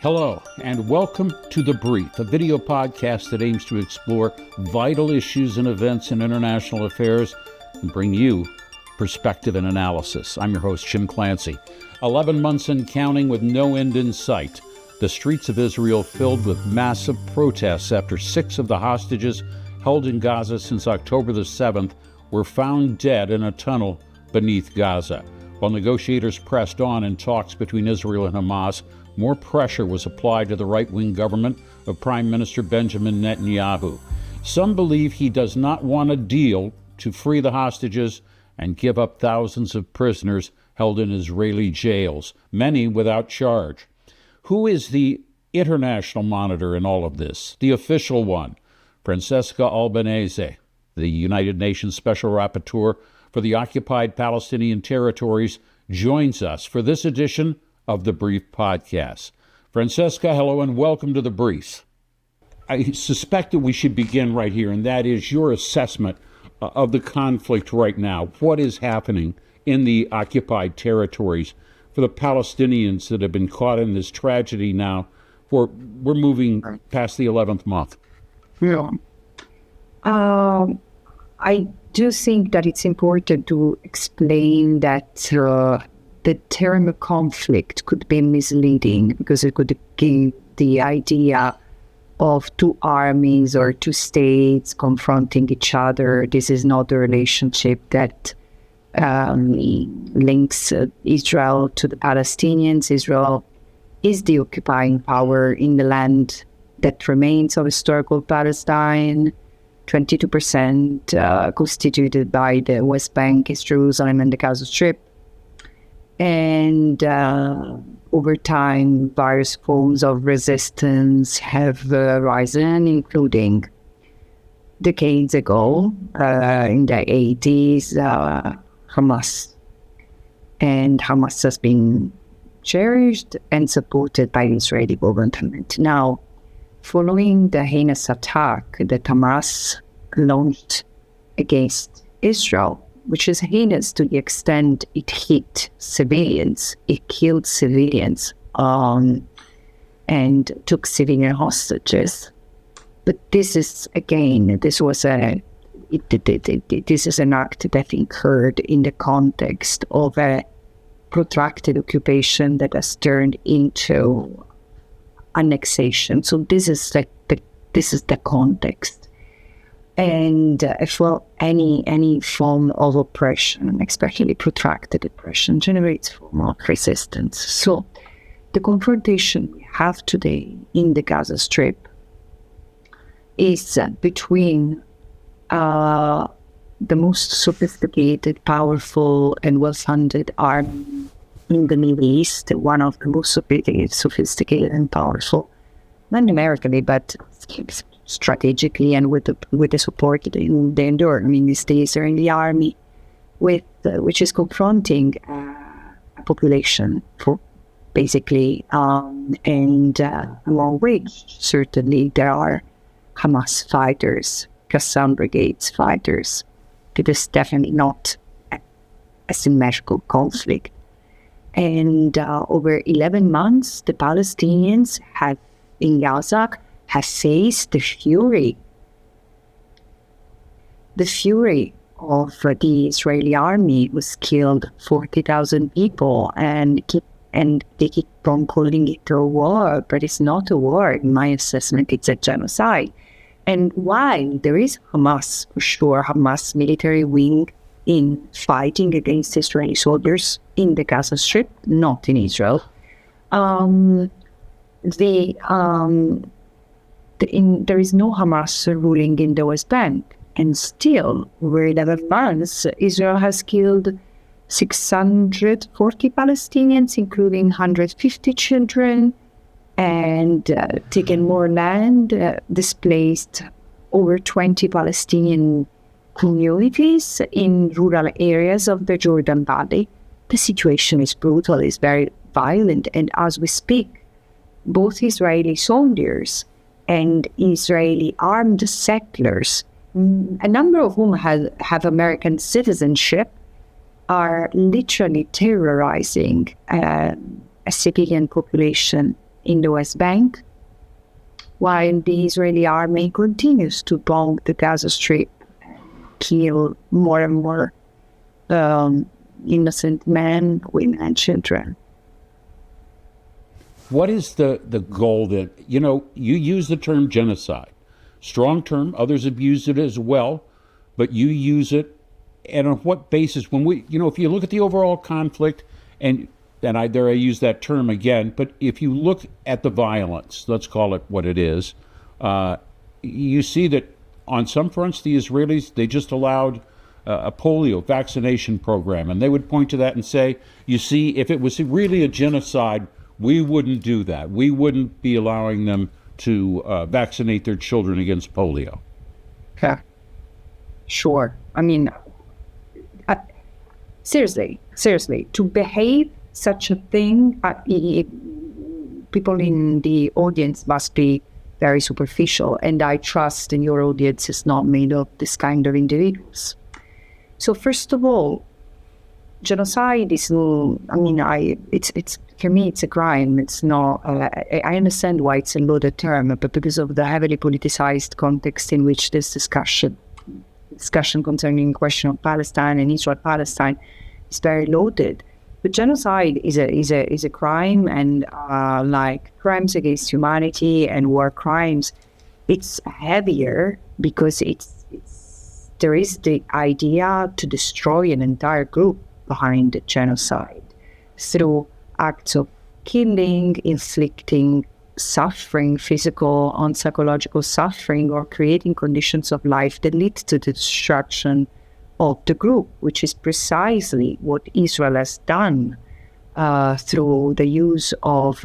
Hello, and welcome to The Brief, a video podcast that aims to explore vital issues and events in international affairs and bring you perspective and analysis. I'm your host, Jim Clancy. 11 months and counting with no end in sight. The streets of Israel filled with massive protests after 6 of the hostages held in Gaza since October the 7th were found dead in a tunnel beneath Gaza. While negotiators pressed on in talks between Israel and Hamas, more pressure was applied to the right-wing government of Prime Minister Benjamin Netanyahu. Some believe he does not want a deal to free the hostages and give up thousands of prisoners held in Israeli jails, many without charge. Who is the international monitor in all of this? The official one, Francesca Albanese, the United Nations Special Rapporteur for the occupied Palestinian territories, joins us for this edition of The Brief podcast. Francesca, hello and welcome to The Brief. I suspect that we should begin right here, and that is your assessment of the conflict right now. What is happening in the occupied territories for the Palestinians that have been caught in this tragedy now? We're moving past the 11th month. Yeah. I do think that it's important to explain that the term conflict could be misleading because it could give the idea of two armies or two states confronting each other. This is not the relationship that links Israel to the Palestinians. Israel is the occupying power in the land that remains of historical Palestine. 22% constituted by the West Bank, East Jerusalem, and the Gaza Strip. And over time, various forms of resistance have risen, including decades ago, in the 80s, Hamas. And Hamas has been cherished and supported by the Israeli government. Now, following the heinous attack that Hamas launched against Israel, which is heinous to the extent it hit civilians, it killed civilians, and took civilian hostages. But this is, again, this is an act that occurred in the context of a protracted occupation that has turned into annexation. So this is the context. And as well, any form of oppression, especially protracted oppression, generates form of resistance. So the confrontation we have today in the Gaza Strip is between the most sophisticated, powerful, and well-funded army in the Middle East, one of the most sophisticated and powerful, not numerically, but strategically and with the support they endure. I mean, these days are in the army, which is confronting a population for basically, and among which certainly there are Hamas fighters, Qassam Brigades fighters. It is definitely not a symmetrical conflict. And over 11 months, the Palestinians in Gaza have faced the fury of the Israeli army, who's killed 40,000 people, and they keep on calling it a war, but it's not a war. In my assessment, it's a genocide. And while there is Hamas, for sure, Hamas military wing in fighting against Israeli soldiers in the Gaza Strip, not in Israel, there is no Hamas ruling in the West Bank. And still, over 11 months, Israel has killed 640 Palestinians, including 150 children, and taken more land, displaced over 20 Palestinian communities in rural areas of the Jordan Valley. The situation is brutal, is very violent, and as we speak, both Israeli soldiers and Israeli armed settlers, a number of whom have American citizenship, are literally terrorizing a civilian population in the West Bank, while the Israeli army continues to bomb the Gaza Strip, kill more and more innocent men, women, and children. What is the goal that, you use the term genocide, strong term, others have used it as well, but you use it, and on what basis? When we, if you look at the overall conflict, and I use that term again, but if you look at the violence, let's call it what it is, you see that on some fronts, the Israelis, they just allowed a polio vaccination program, and they would point to that and say, you see, if it was really a genocide, we wouldn't do that. We wouldn't be allowing them to vaccinate their children against polio. Yeah, sure. I mean, seriously, to behave such a thing, people in the audience must be very superficial, and I trust in your audience is not made of this kind of individuals. So first of all, genocide is, it's for me, it's a crime. It's not, I understand why it's a loaded term, but because of the heavily politicized context in which this discussion concerning the question of Palestine and Israel-Palestine is very loaded. But genocide is a crime, and like crimes against humanity and war crimes, it's heavier because there is the idea to destroy an entire group behind the genocide through acts of killing, inflicting suffering, physical and psychological suffering, or creating conditions of life that lead to the destruction of the group, which is precisely what Israel has done through the use of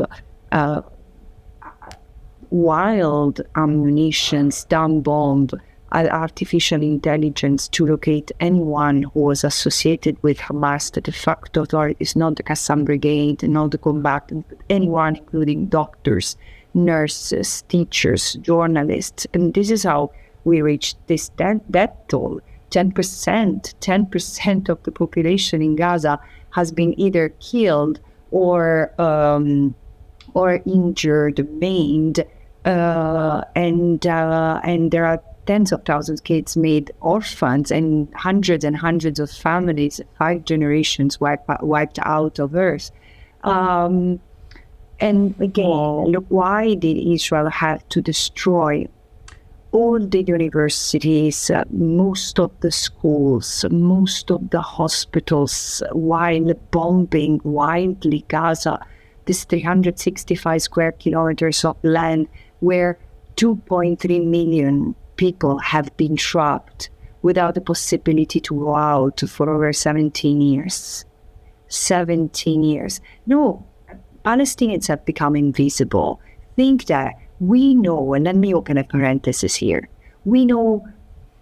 wild ammunition, stun bomb, artificial intelligence to locate anyone who was associated with Hamas, the de facto authorities, not the Qassam Brigade, not the combatants, but anyone, including doctors, nurses, teachers, journalists. And this is how we reached this death toll. 10% of the population in Gaza has been either killed or injured, maimed, and there are tens of thousands of kids made orphans, and hundreds of families, 5 generations wiped out of Earth. And again, look, why did Israel have to destroy all the universities, most of the schools, most of the hospitals, while bombing wildly Gaza, this 365 square kilometers of land where 2.3 million people have been trapped without the possibility to go out for over 17 years. 17 years. No, Palestinians have become invisible. Think that we know, and let me open a parenthesis here, we know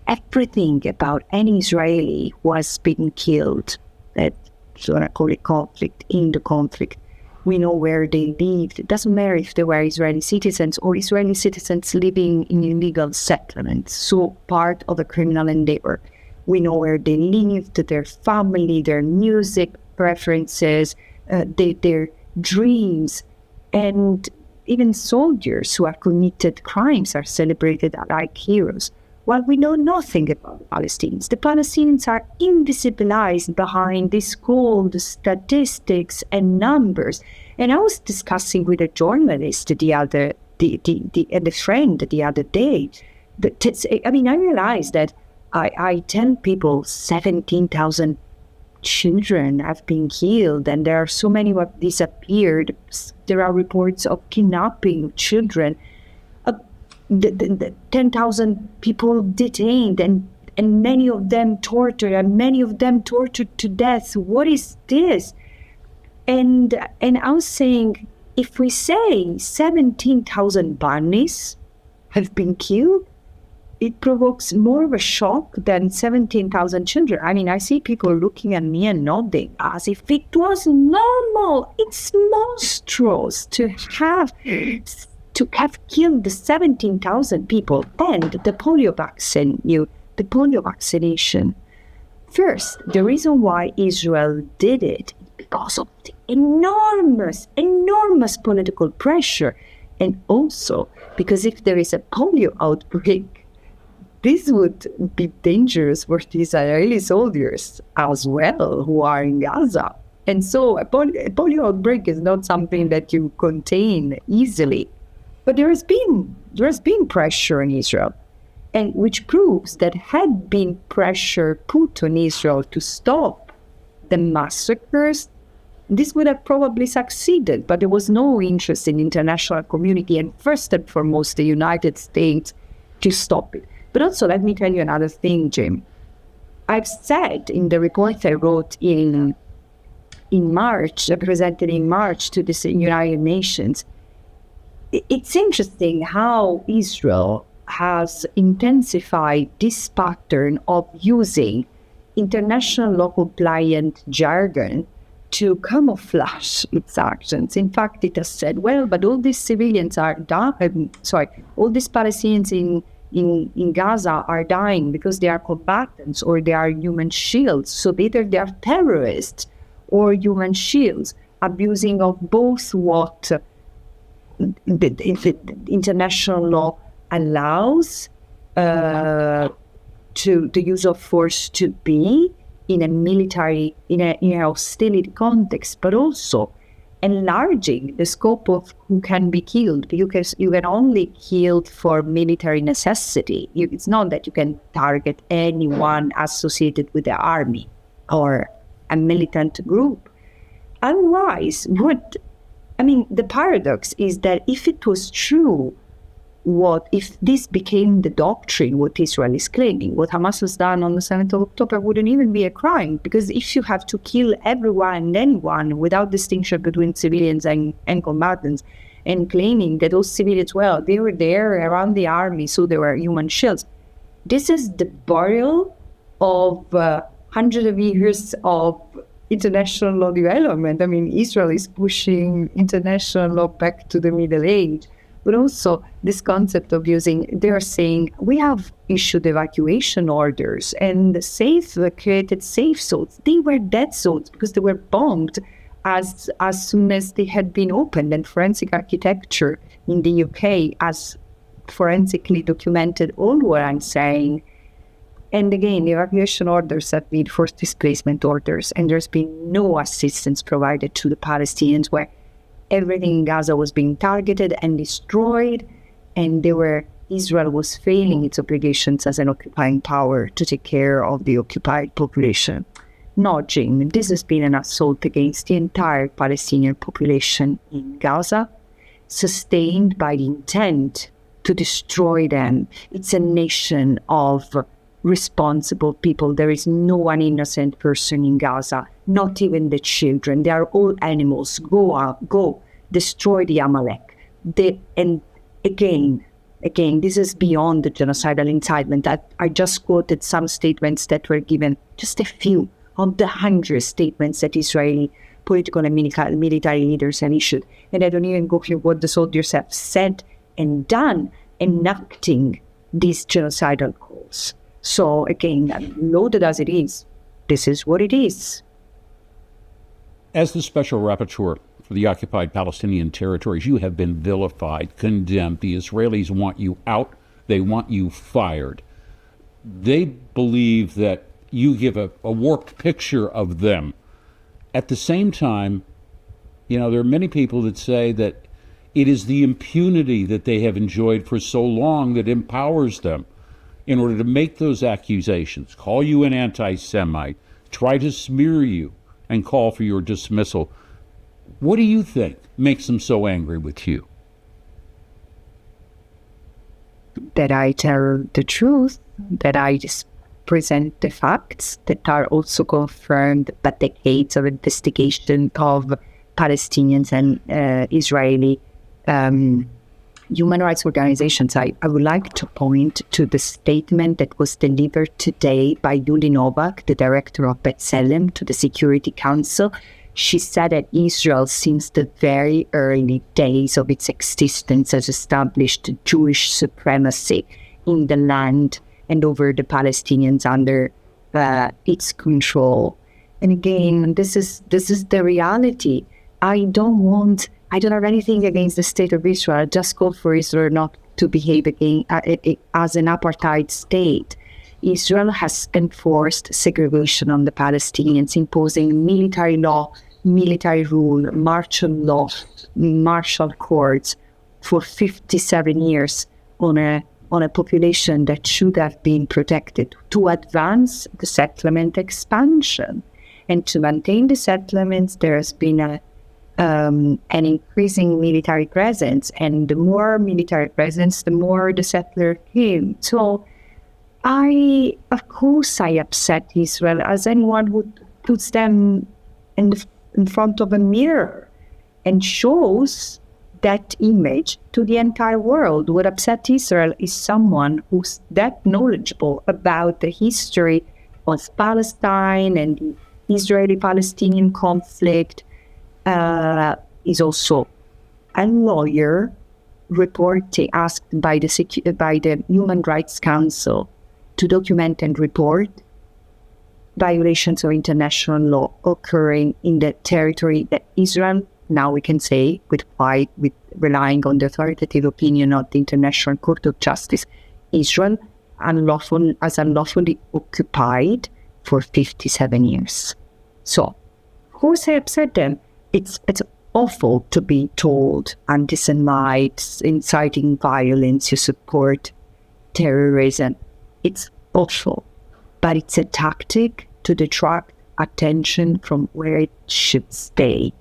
everything about any Israeli who has been killed, that sort of call it conflict, in the conflict. We know where they lived. It doesn't matter if they were Israeli citizens or Israeli citizens living in illegal settlements, so part of a criminal endeavor. We know where they lived, their family, their music preferences, their dreams, and even soldiers who have committed crimes are celebrated like heroes. While we know nothing about the Palestinians. The Palestinians are invisibilized behind these cold statistics and numbers. And I was discussing with a journalist and a friend the other day. I realized that I tell people 17,000 children have been killed, and there are so many who have disappeared. There are reports of kidnapping children. 10,000 people detained, and many of them tortured, and many of them tortured to death. What is this? And I was saying, if we say 17,000 bunnies have been killed, it provokes more of a shock than 17,000 children. I see people looking at me and nodding as if it was normal. It's monstrous to have killed the 17,000 people. And the polio vaccination. First, the reason why Israel did it, because of the enormous political pressure. And also because if there is a polio outbreak, this would be dangerous for the Israeli soldiers as well who are in Gaza. And so a polio outbreak is not something that you contain easily. But there has been pressure in Israel, and which proves that had been pressure put on Israel to stop the massacres, this would have probably succeeded. But there was no interest in the international community, and first and foremost the United States, to stop it. But also, let me tell you another thing, Jim. I've said in the report I wrote in March, presented in March to the United Nations, it's interesting how Israel has intensified this pattern of using international law compliant jargon to camouflage its actions. In fact, it has said, well, but all these civilians are dying, all these Palestinians in Gaza are dying because they are combatants or they are human shields. So either they are terrorists or human shields, abusing of both what the international law allows the use of force to be in a military, in a hostility context, but also enlarging the scope of who can be killed, because you can only kill for military necessity. It's not that you can target anyone associated with the army or a militant group. Otherwise, the paradox is that if it was true, if this became the doctrine, what Israel is claiming, what Hamas has done on the 7th of October wouldn't even be a crime, because if you have to kill everyone and anyone without distinction between civilians and combatants, and claiming that those civilians, well, they were there around the army, so they were human shields. This is the burial of hundreds of years of international law development. Israel is pushing international law back to the Middle Age. But also this concept of they're saying, we have issued evacuation orders and created safe zones. They were dead zones because they were bombed as soon as they had been opened. And forensic architecture in the UK has forensically documented all what I'm saying. And again, the evacuation orders have been forced displacement orders, and there's been no assistance provided to the Palestinians, where everything in Gaza was being targeted and destroyed, and Israel was failing its obligations as an occupying power to take care of the occupied population. No, Jim, this has been an assault against the entire Palestinian population in Gaza, sustained by the intent to destroy them. It's a nation of responsible people. There is no one innocent person in Gaza, not even the children. They are all animals. Go out, go, destroy the Amalek. And again, this is beyond the genocidal incitement. I just quoted some statements that were given, just a few of the hundreds statements that Israeli political and military leaders have issued. And I don't even go through what the soldiers have said and done, enacting these genocidal calls. So again, loaded as it is, this is what it is. As the special rapporteur for the occupied Palestinian territories, you have been vilified, condemned. The Israelis want you out. They want you fired. They believe that you give a warped picture of them. At the same time, there are many people that say that it is the impunity that they have enjoyed for so long that empowers them in order to make those accusations, call you an anti-Semite, try to smear you, and call for your dismissal. What do you think makes them so angry with you? That I tell the truth, that I just present the facts that are also confirmed by decades of investigation of Palestinians and Israeli human rights organizations. I would like to point to the statement that was delivered today by Yuli Novak, the director of B'Tselem, to the Security Council. She said that Israel, since the very early days of its existence, has established Jewish supremacy in the land and over the Palestinians under its control. And again, this is the reality. I don't have anything against the state of Israel. I just call for Israel not to behave again as an apartheid state. Israel has enforced segregation on the Palestinians, imposing military law, military rule, martial law, martial courts for 57 years on a population that should have been protected to advance the settlement expansion. And to maintain the settlements, there has been an increasing military presence, and the more military presence, the more the settler came. So of course I upset Israel as anyone who puts them in front of a mirror and shows that image to the entire world. What upset Israel is someone who's that knowledgeable about the history of Palestine and the Israeli-Palestinian conflict, is also a lawyer asked by the Human Rights Council to document and report violations of international law occurring in the territory that Israel, now we can say, with relying on the authoritative opinion of the International Court of Justice, Israel has unlawfully occupied for 57 years. So, of course I upset them. It's awful to be told anti-Semites, inciting violence, you support terrorism. It's awful, but it's a tactic to detract attention from where it should stay.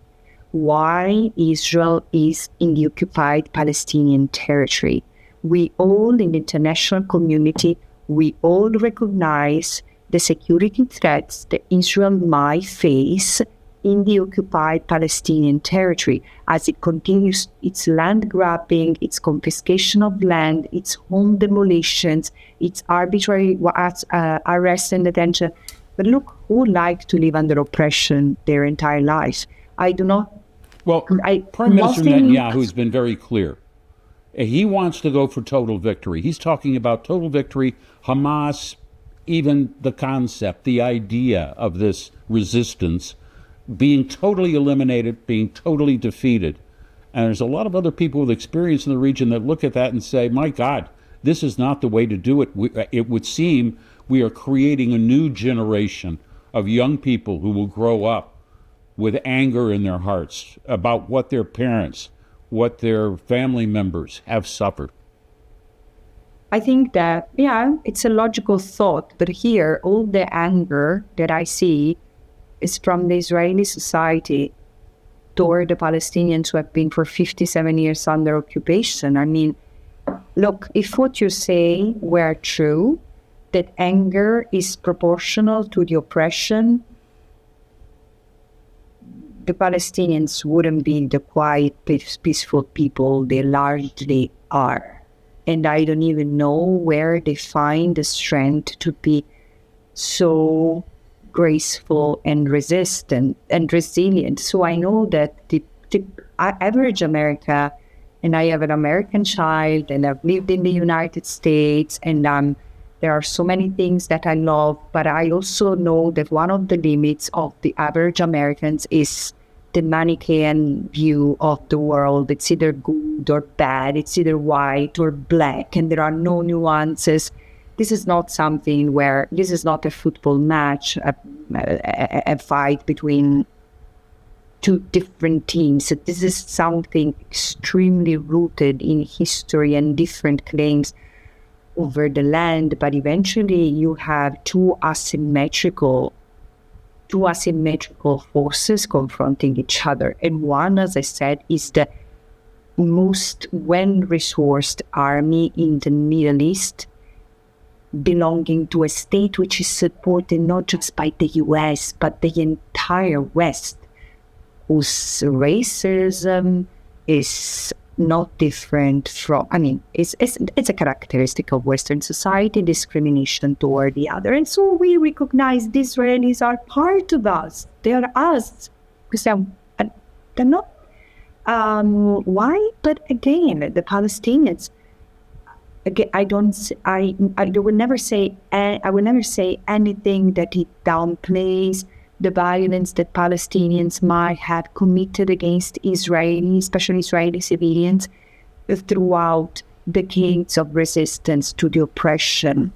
Why Israel is in the occupied Palestinian territory. We all in the international community, we all recognize the security threats that Israel might face in the occupied Palestinian territory as it continues its land grabbing, its confiscation of land, its home demolitions, its arbitrary arrest and detention. But look, who like to live under oppression their entire life? I do not. Well, Prime Minister Netanyahu has been very clear. He wants to go for total victory. He's talking about total victory, Hamas, even the concept, the idea of this resistance being totally eliminated, being totally defeated. And there's a lot of other people with experience in the region that look at that and say, my God, this is not the way to do it. It would seem we are creating a new generation of young people who will grow up with anger in their hearts about what their parents, what their family members have suffered. I think that, it's a logical thought, but here, all the anger that I see is from the Israeli society toward the Palestinians who have been for 57 years under occupation. I mean, look, if what you say were true, that anger is proportional to the oppression, the Palestinians wouldn't be the quiet, peaceful people they largely are. And I don't even know where they find the strength to be so graceful and resistant and resilient. So I know that the average American, and I have an American child, and I've lived in the United States, and there are so many things that I love, but I also know that one of the limits of the average Americans is the Manichaean view of the world. It's either good or bad, it's either white or black, and there are no nuances. This is not something where, this is not a football match, a fight between two different teams. This is something extremely rooted in history and different claims over the land, but eventually you have two asymmetrical forces confronting each other. And one, as I said, is the most well-resourced army in the Middle East, belonging to a state which is supported not just by the US, but the entire West, whose racism is not different from, it's a characteristic of Western society, discrimination toward the other. And so we recognize the Israelis are part of us. They are us. Because they're not. Why? But again, the Palestinians, again, I will never say anything that it downplays the violence that Palestinians might have committed against Israelis, especially Israeli civilians, throughout decades of resistance to the oppression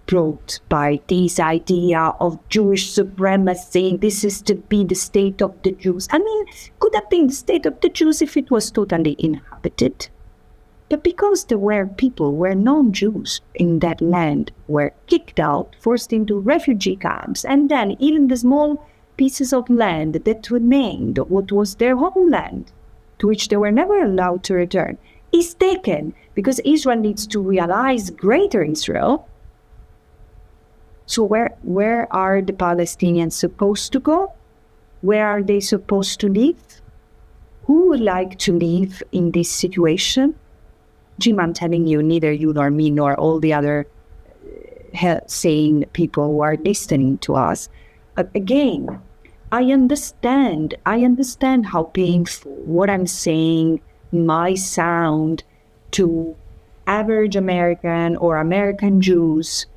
brought by this idea of Jewish supremacy. This is to be the state of the Jews. I mean, could have been the state of the Jews if it was totally inhabited. But because there were people, were non-Jews in that land, were kicked out, forced into refugee camps, and then even the small pieces of land that remained, what was their homeland, to which they were never allowed to return, is taken because Israel needs to realize greater Israel. So where are the Palestinians supposed to go? Where are they supposed to live? Who would like to live in this situation? Jim, I'm telling you, neither you nor me nor all the other sane people who are listening to us. Again, I understand how painful what I'm saying might sound to average American or American Jews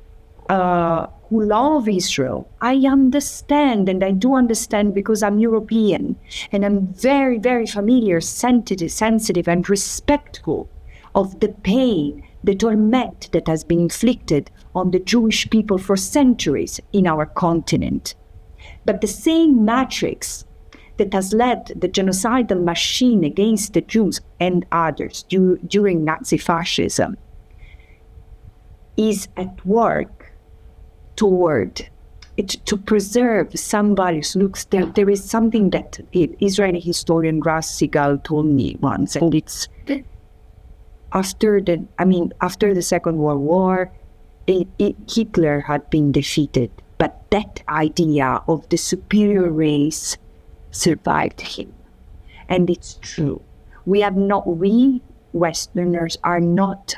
who love Israel. I understand, and I do understand because I'm European, and I'm very, very familiar, sensitive, and respectful of the pain, the torment that has been inflicted on the Jewish people for centuries in our continent. But the same matrix that has led the genocidal machine against the Jews and others during Nazi fascism is at work toward it to preserve some values. Look, there is something that Israeli historian Ras Sigal told me once, and it's after the Second World War, Hitler had been defeated, but that idea of the superior race survived him. And it's true. We Westerners have not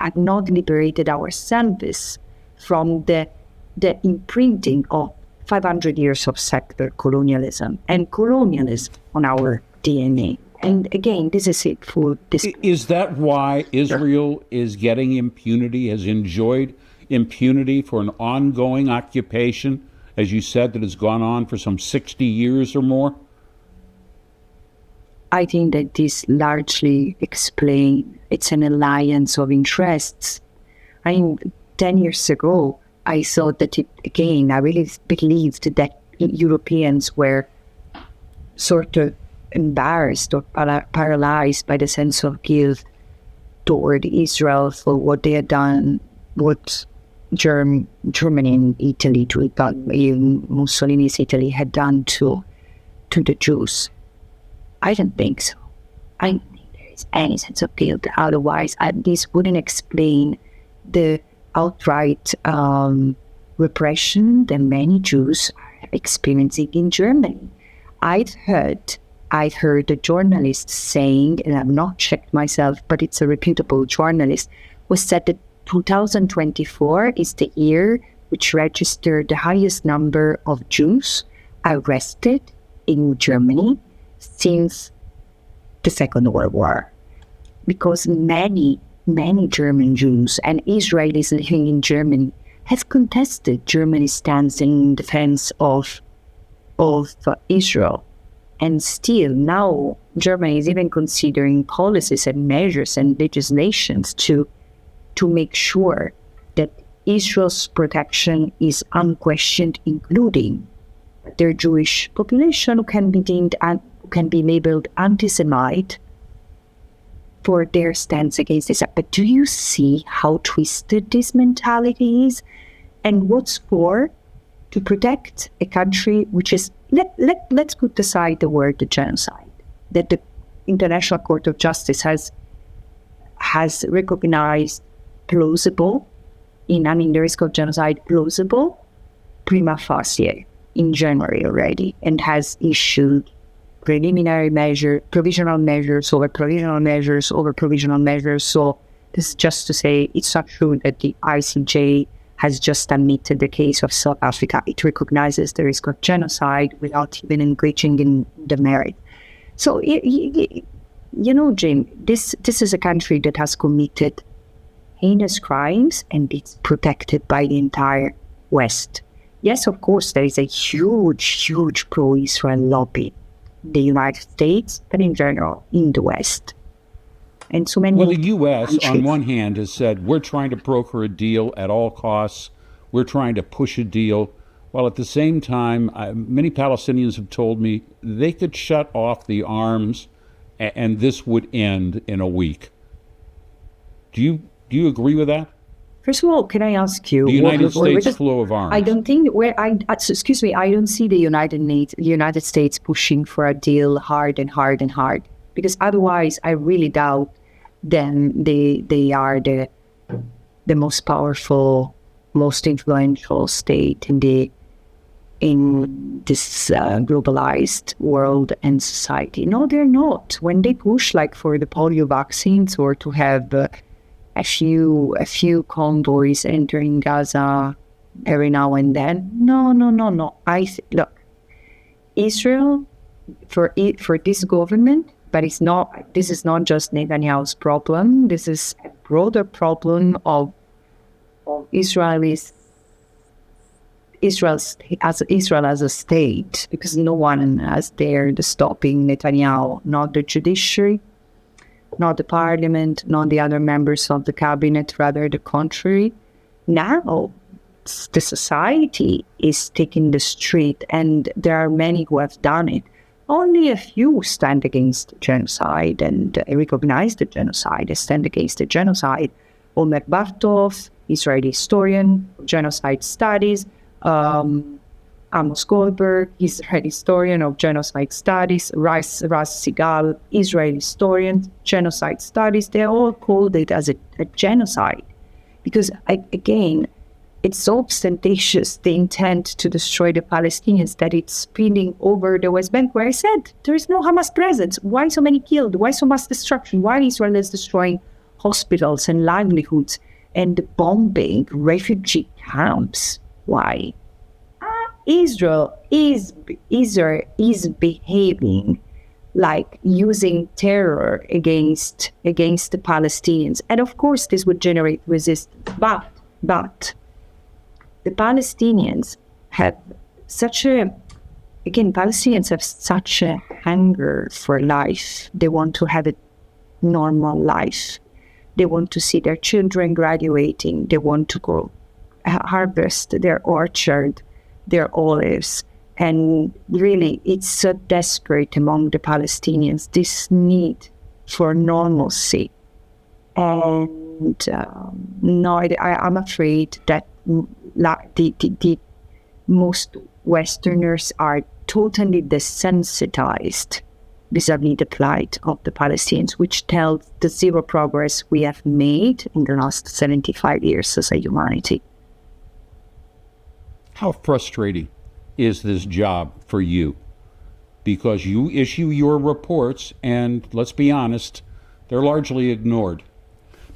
liberated ourselves from the imprinting of 500 years of secular colonialism and colonialism on our DNA. And again, this is it for this. Is that why Israel is getting impunity, has enjoyed impunity for an ongoing occupation, as you said, that has gone on for some 60 years or more? I think that this largely explains it's an alliance of interests. 10 years ago, I thought that I really believed that Europeans were sort of embarrassed or paralyzed by the sense of guilt toward Israel for what they had done, what Germany and Italy, Mussolini's Italy had done to the Jews. I don't think so. I don't think there is any sense of guilt. Otherwise, this wouldn't explain the outright repression that many Jews are experiencing in Germany. I've heard a journalist saying, and I've not checked myself, but it's a reputable journalist, was said that 2024 is the year which registered the highest number of Jews arrested in Germany since the Second World War. Because many German Jews and Israelis living in Germany have contested Germany's stance in defense of Israel. And still now Germany is even considering policies and measures and legislations to make sure that Israel's protection is unquestioned, including their Jewish population who can be labeled anti-Semite for their stance against this. But do you see how twisted this mentality is? And what's for? To protect a country which is, let's put aside the word genocide, that the International Court of Justice has recognized plausible, the risk of genocide plausible, prima facie in January already, and has issued provisional measures over provisional measures. So this is just to say it's not true that the ICJ has just admitted the case of South Africa. It recognizes the risk of genocide without even engaging in the merit. So, Jim, this is a country that has committed heinous crimes, and it's protected by the entire West. Yes, of course, there is a huge pro-Israel lobby in the United States, but in general in the West. And so many Well, the U.S., on countries. one hand, has said, we're trying to broker a deal at all costs. We're trying to push a deal. While at the same time, many Palestinians have told me they could shut off the arms and this would end in a week. Do you agree with that? First of all, can I ask you? The United States flow of arms. I don't think excuse me. I don't see the United States pushing for a deal hard, because otherwise, I really doubt them. They are the most powerful, most influential state in this globalized world and society. No, they're not. When they push, like for the polio vaccines, or to have a few convoys entering Gaza every now and then. No. Look, Israel, for this government, but it's not. This is not just Netanyahu's problem. This is a broader problem of Israel as a state, because no one has dared stopping Netanyahu, not the judiciary, not the parliament, not the other members of the cabinet, rather the contrary. Now, the society is taking the street, and there are many who have done it. Only a few stand against genocide and recognize the genocide, stand against the genocide. Omer Bartov, Israeli historian, genocide studies, Amos Goldberg, Israeli historian of genocide studies, Ras Sigal, Israeli historian, genocide studies, they all called it as a genocide. Because, again, it's so ostentatious, the intent to destroy the Palestinians, that it's spilling over the West Bank, where I said there is no Hamas presence. Why so many killed? Why so much destruction? Why Israel is destroying hospitals and livelihoods and bombing refugee camps? Why? Israel is behaving like using terror against the Palestinians, and of course this would generate resistance. But the Palestinians have Palestinians have such a hunger for life. They want to have a normal life. They want to see their children graduating. They want to go harvest their orchard, their olives. And really, it's so desperate among the Palestinians, this need for normalcy. And I'm afraid that the most Westerners are totally desensitized vis-a-vis the plight of the Palestinians, which tells the zero progress we have made in the last 75 years as a humanity. How frustrating is this job for you? Because you issue your reports, and let's be honest, they're largely ignored.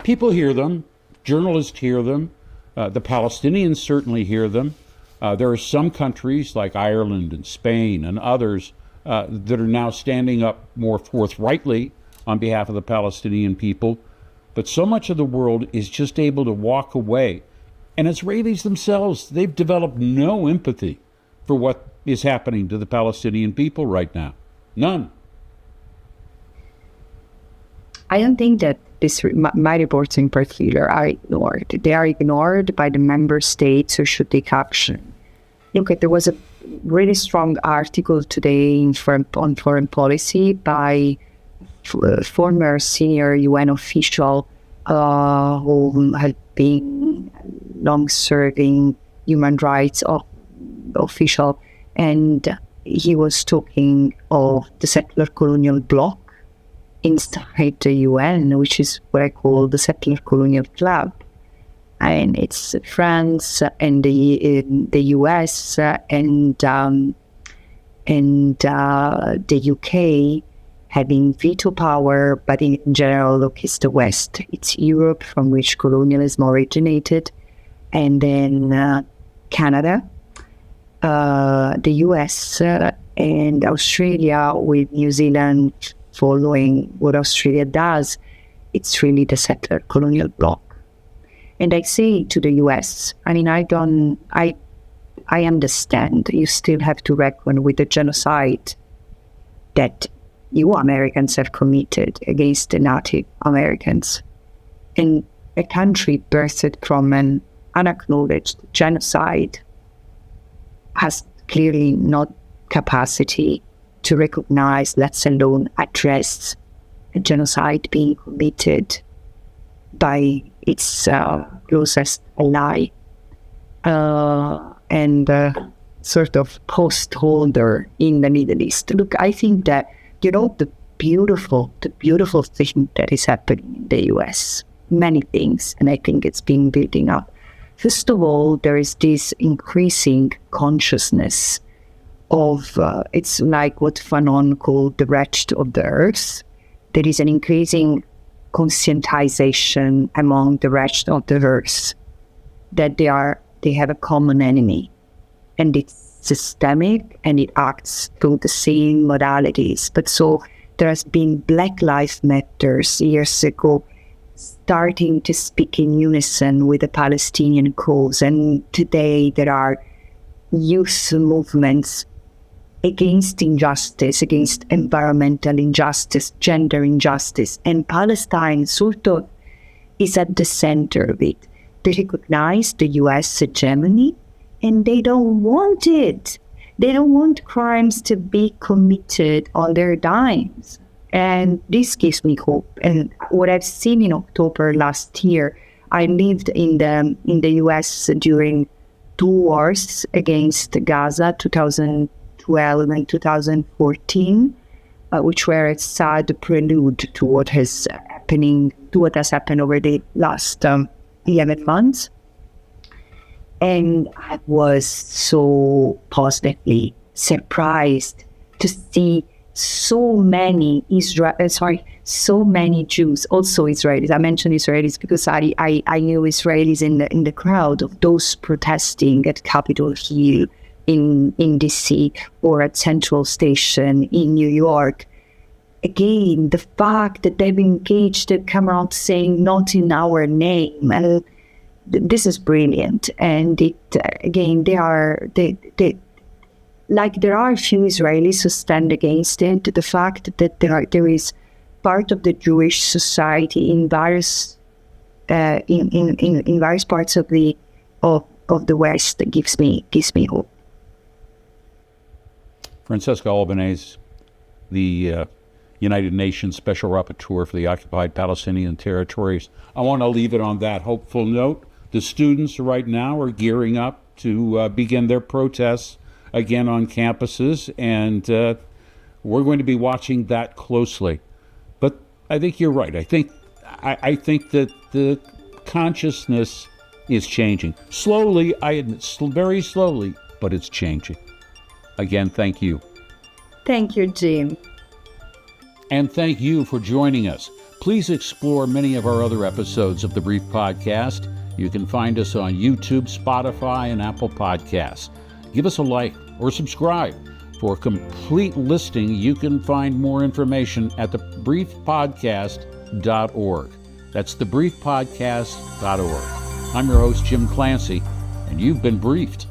People hear them, journalists hear them, the Palestinians certainly hear them. There are some countries like Ireland and Spain and others that are now standing up more forthrightly on behalf of the Palestinian people. But so much of the world is just able to walk away. And Israelis themselves, they've developed no empathy for what is happening to the Palestinian people right now. None. I don't think that my reports in particular are ignored. They are ignored by the member states who should take action. Look, there was a really strong article today on foreign policy by a former senior UN official who had been long-serving human rights official, and he was talking of the settler colonial bloc inside the UN, which is what I call the settler colonial club. And it's France and the US and the UK having veto power, but in general, look, it's the West. It's Europe, from which colonialism originated, and then Canada, the US, and Australia, with New Zealand following what Australia does. It's really the settler colonial bloc. And I say to the US, I mean, I understand you still have to reckon with the genocide that you Americans have committed against the Native Americans. And a country birthed from an unacknowledged genocide has clearly not capacity to recognize, let alone address, a genocide being committed by its closest ally and sort of post holder in the Middle East. Look, I think that, the beautiful thing that is happening in the US, many things, and I think it's been building up. First of all, there is this increasing consciousness of, it's like what Fanon called the wretched of the earth. There is an increasing conscientization among the wretched of the earth that they have a common enemy, and it's systemic and it acts through the same modalities. But so there has been Black Lives Matter years ago starting to speak in unison with the Palestinian cause, and today there are youth movements against injustice, against environmental injustice, gender injustice, and Palestine sort of is at the center of it. They recognize the US hegemony, and they don't want it. They don't want crimes to be committed on their dimes. And this gives me hope. And what I've seen in October last year, I lived in the US during 2 wars against Gaza, 2012 and 2014, which were a sad prelude to what has happened over the last 11 months. And I was so positively surprised to see so many Jews, also Israelis. I mentioned Israelis because I knew Israelis in the crowd of those protesting at Capitol Hill in DC or at Central Station in New York. Again, the fact that they've engaged, they come out saying not in our name, and this is brilliant. And it again, there are a few Israelis who stand against it. The fact that there is part of the Jewish society in various in various parts of the West that gives me hope. Francesca Albanese, the United Nations Special Rapporteur for the occupied Palestinian territories. I want to leave it on that hopeful note. The students right now are gearing up to begin their protests again on campuses, and we're going to be watching that closely. But I think you're right. I think that the consciousness is changing. Slowly, I admit, very slowly, but it's changing. Again, thank you. Thank you, Jim. And thank you for joining us. Please explore many of our other episodes of the Brief Podcast. You can find us on YouTube, Spotify, and Apple Podcasts. Give us a like or subscribe. For a complete listing, you can find more information at thebriefpodcast.org. That's thebriefpodcast.org. I'm your host, Jim Clancy, and you've been briefed.